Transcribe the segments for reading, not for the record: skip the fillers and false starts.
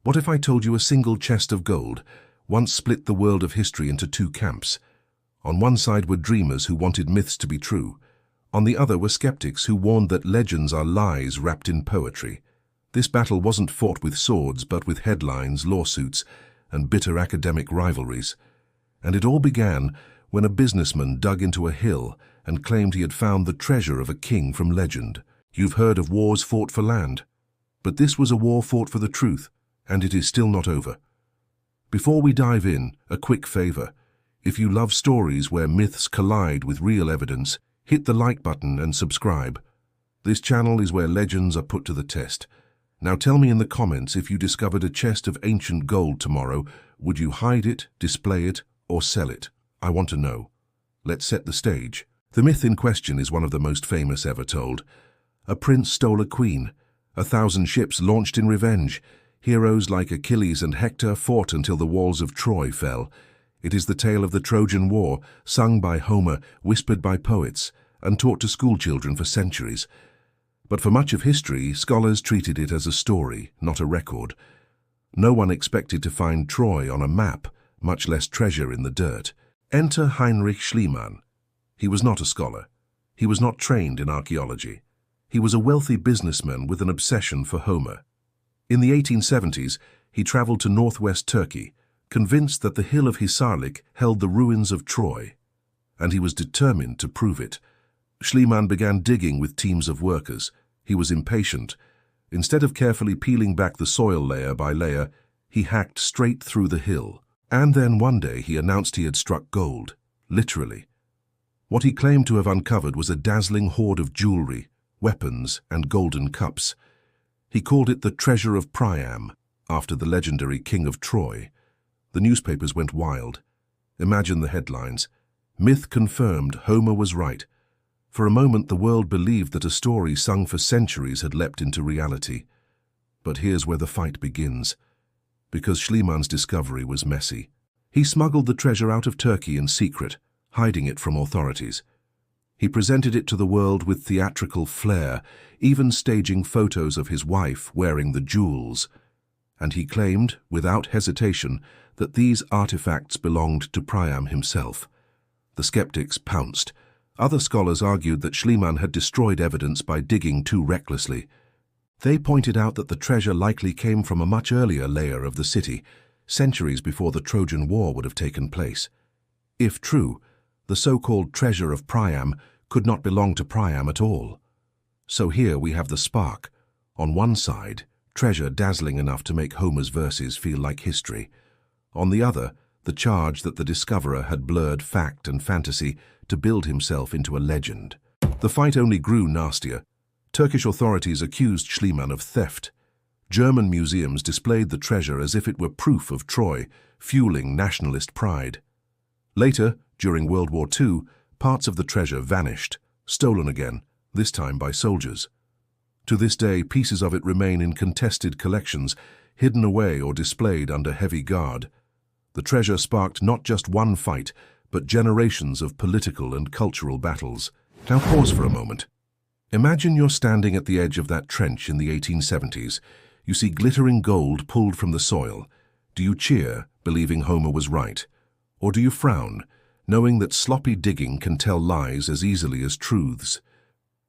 What if I told you a single chest of gold once split the world of history into two camps? On one side were dreamers who wanted myths to be true. On the other were skeptics who warned that legends are lies wrapped in poetry. This battle wasn't fought with swords, but with headlines, lawsuits, and bitter academic rivalries. And it all began when a businessman dug into a hill and claimed he had found the treasure of a king from legend. You've heard of wars fought for land, but this was a war fought for the truth, and it is still not over. Before we dive in, a quick favor. If you love stories where myths collide with real evidence, hit the like button and subscribe. This channel is where legends are put to the test. Now tell me in the comments, if you discovered a chest of ancient gold tomorrow, would you hide it, display it, or sell it? I want to know. Let's set the stage. The myth in question is one of the most famous ever told. A prince stole a queen. 1,000 ships launched in revenge. Heroes like Achilles and Hector fought until the walls of Troy fell. It is the tale of the Trojan War, sung by Homer, whispered by poets, and taught to schoolchildren for centuries. But for much of history, scholars treated it as a story, not a record. No one expected to find Troy on a map, much less treasure in the dirt. Enter Heinrich Schliemann. He was not a scholar. He was not trained in archaeology. He was a wealthy businessman with an obsession for Homer. In the 1870s, he traveled to northwest Turkey, convinced that the hill of Hisarlik held the ruins of Troy, and he was determined to prove it. Schliemann began digging with teams of workers. He was impatient. Instead of carefully peeling back the soil layer by layer, he hacked straight through the hill. And then one day he announced he had struck gold, literally. What he claimed to have uncovered was a dazzling hoard of jewelry, weapons, and golden cups. He called it the treasure of Priam, after the legendary king of Troy. The newspapers went wild. Imagine the headlines. Myth confirmed, Homer was right. For a moment the world believed that a story sung for centuries had leapt into reality. But here's where the fight begins. Because Schliemann's discovery was messy. He smuggled the treasure out of Turkey in secret, hiding it from authorities. He presented it to the world with theatrical flair, even staging photos of his wife wearing the jewels. And he claimed, without hesitation, that these artifacts belonged to Priam himself. The skeptics pounced. Other scholars argued that Schliemann had destroyed evidence by digging too recklessly. They pointed out that the treasure likely came from a much earlier layer of the city, centuries before the Trojan War would have taken place. If true, the so-called treasure of Priam could not belong to Priam at all. So here we have the spark. On one side, treasure dazzling enough to make Homer's verses feel like history. On the other, the charge that the discoverer had blurred fact and fantasy to build himself into a legend. The fight only grew nastier. Turkish authorities accused Schliemann of theft. German museums displayed the treasure as if it were proof of Troy, fueling nationalist pride. Later, during World War II, parts of the treasure vanished, stolen again, this time by soldiers. To this day, pieces of it remain in contested collections, hidden away or displayed under heavy guard. The treasure sparked not just one fight, but generations of political and cultural battles. Now pause for a moment. Imagine you're standing at the edge of that trench in the 1870s. You see glittering gold pulled from the soil. Do you cheer, believing Homer was right? Or do you frown, knowing that sloppy digging can tell lies as easily as truths?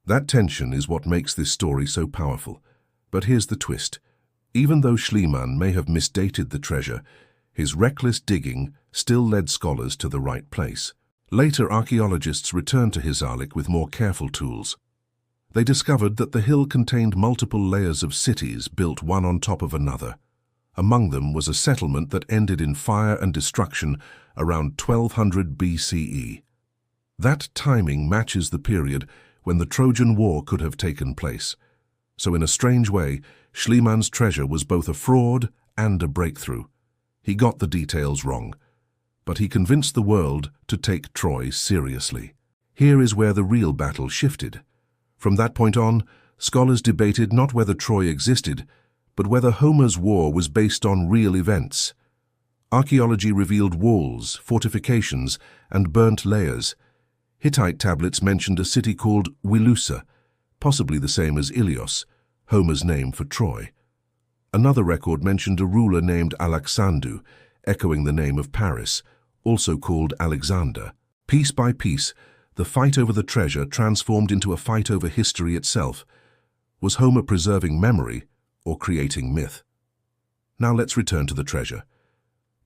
That tension is what makes this story so powerful. But here's the twist. Even though Schliemann may have misdated the treasure, his reckless digging still led scholars to the right place. Later, archaeologists returned to Hisarlik with more careful tools. They discovered that the hill contained multiple layers of cities built one on top of another. Among them was a settlement that ended in fire and destruction around 1200 BCE. That timing matches the period when the Trojan War could have taken place. So in a strange way, Schliemann's treasure was both a fraud and a breakthrough. He got the details wrong, but he convinced the world to take Troy seriously. Here is where the real battle shifted. From that point on, scholars debated not whether Troy existed, but whether Homer's war was based on real events. Archaeology revealed walls, fortifications, and burnt layers. Hittite tablets mentioned a city called Wilusa, possibly the same as Ilios, Homer's name for Troy. Another record mentioned a ruler named Alexandru, echoing the name of Paris, also called Alexander. Piece by piece, the fight over the treasure transformed into a fight over history itself. Was Homer preserving memory or creating myth? Now let's return to the treasure.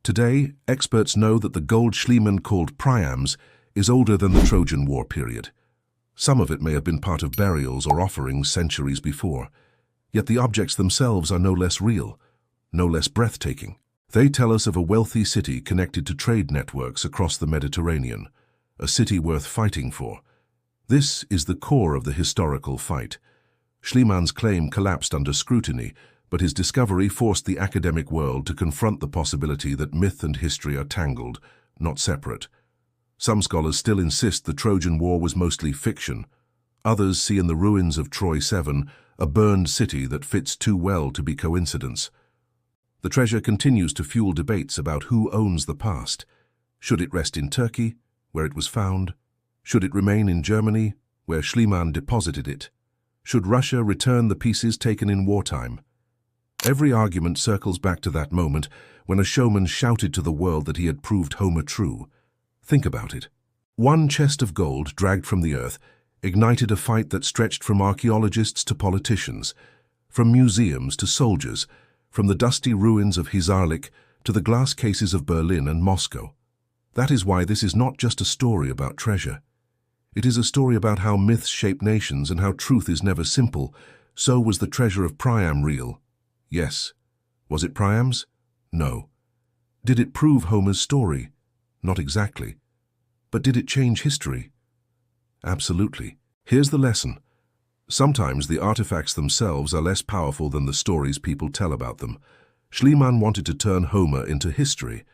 Today, experts know that the gold Schliemann called Priam's is older than the Trojan War period. Some of it may have been part of burials or offerings centuries before. Yet the objects themselves are no less real, no less breathtaking. They tell us of a wealthy city connected to trade networks across the Mediterranean, a city worth fighting for. This is the core of the historical fight. Schliemann's claim collapsed under scrutiny, but his discovery forced the academic world to confront the possibility that myth and history are tangled, not separate. Some scholars still insist the Trojan War was mostly fiction. Others see in the ruins of Troy 7 a burned city that fits too well to be coincidence. The treasure continues to fuel debates about who owns the past. Should it rest in Turkey, where it was found? Should it remain in Germany, where Schliemann deposited it? Should Russia return the pieces taken in wartime? Every argument circles back to that moment when a showman shouted to the world that he had proved Homer true. Think about it. One chest of gold dragged from the earth ignited a fight that stretched from archaeologists to politicians, from museums to soldiers, from the dusty ruins of Hisarlik to the glass cases of Berlin and Moscow. That is why this is not just a story about treasure. It is a story about how myths shape nations and how truth is never simple. So was the treasure of Priam real? Yes. Was it Priam's? No. Did it prove Homer's story? Not exactly. But did it change history? Absolutely. Here's the lesson. Sometimes the artifacts themselves are less powerful than the stories people tell about them. Schliemann wanted to turn Homer into history,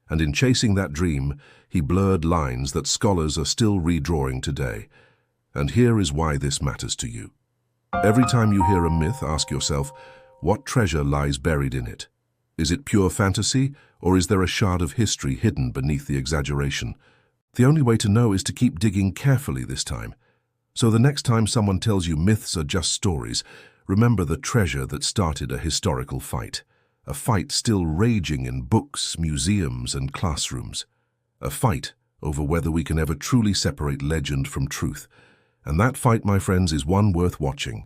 and in chasing that dream, he blurred lines that scholars are still redrawing today. And here is why this matters to you. Every time you hear a myth, ask yourself, what treasure lies buried in it? Is it pure fantasy, or is there a shard of history hidden beneath the exaggeration? The only way to know is to keep digging carefully this time. So the next time someone tells you myths are just stories, remember the treasure that started a historical fight. A fight still raging in books, museums, and classrooms. A fight over whether we can ever truly separate legend from truth. And that fight, my friends, is one worth watching.